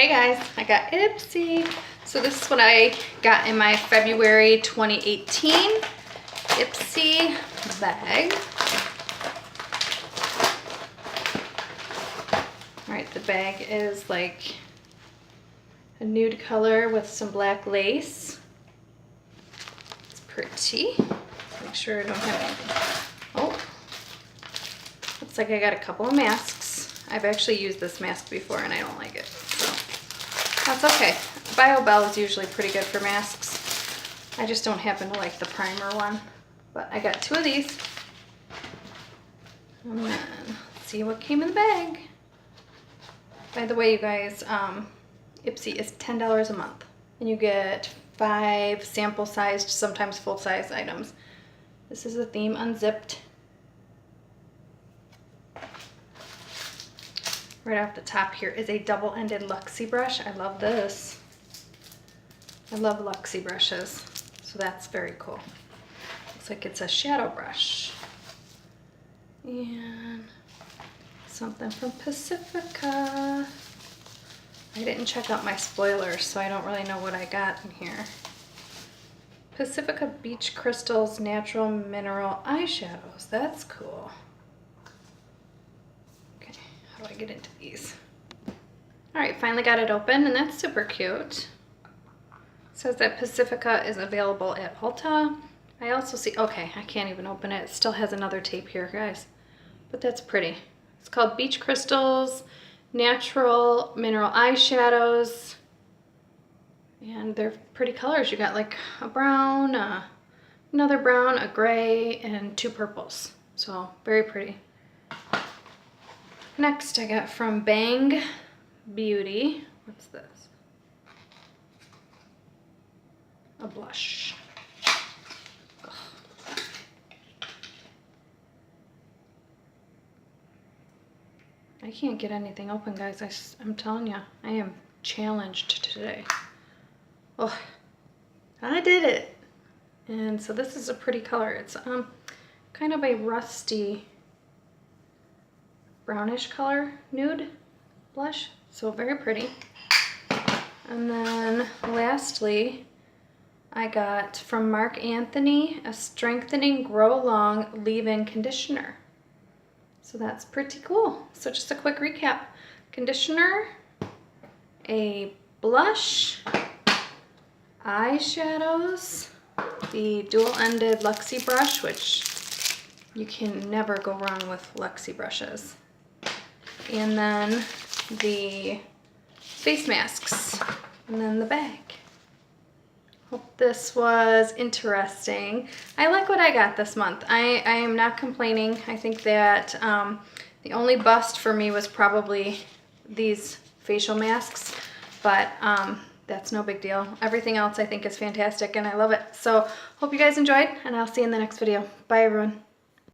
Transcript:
Hey guys, I got Ipsy. So this is what I got in my February 2018 Ipsy bag. All right, the bag is like a nude color with some black lace. It's pretty. Make sure I don't have anything. Oh, looks like I got a couple of masks. I've actually used this mask before and I don't like it, so that's okay. BioBell is usually pretty good for masks. I just don't happen to like the primer one, but I got two of these. And then let's see what came in the bag. By the way, you guys, Ipsy is $10 a month, and you get 5 sample-sized, sometimes full-size items. This is the theme unzipped. Right off the top here is a double-ended Luxie brush. I love this. I love Luxie brushes, so that's very cool. Looks like it's a shadow brush. And something from Pacifica. I didn't check out my spoilers, so I don't really know what I got in here. Pacifica Beach Crystals Natural Mineral Eyeshadows. That's cool. Okay, how do I get into these? All right, finally got it open, and that's super cute. It says that Pacifica is available at Ulta. I also see, okay, I can't even open it. It still has another tape here, guys, but that's pretty. It's called Beach Crystals Natural Mineral Eyeshadows, and they're pretty colors. You got like a brown, another brown, a gray, and 2 purples. So very pretty. Next I got from Bang Beauty. What's this? A blush. I can't get anything open, guys. I'm telling you, I am challenged today. Oh, I did it. And so this is a pretty color. It's kind of a rusty brownish color nude blush. So very pretty. And then lastly, I got from Marc Anthony a Strengthening Grow Long Leave-In Conditioner. So that's pretty cool. So just a quick recap. Conditioner, a blush, eyeshadows, the dual-ended Luxie brush, which you can never go wrong with Luxie brushes, and then the face masks, and then the bag. Hope this was interesting. I like what I got this month. I am not complaining. I think that the only bust for me was probably these facial masks, but that's no big deal. Everything else I think is fantastic and I love it. So hope you guys enjoyed, and I'll see you in the next video. Bye everyone.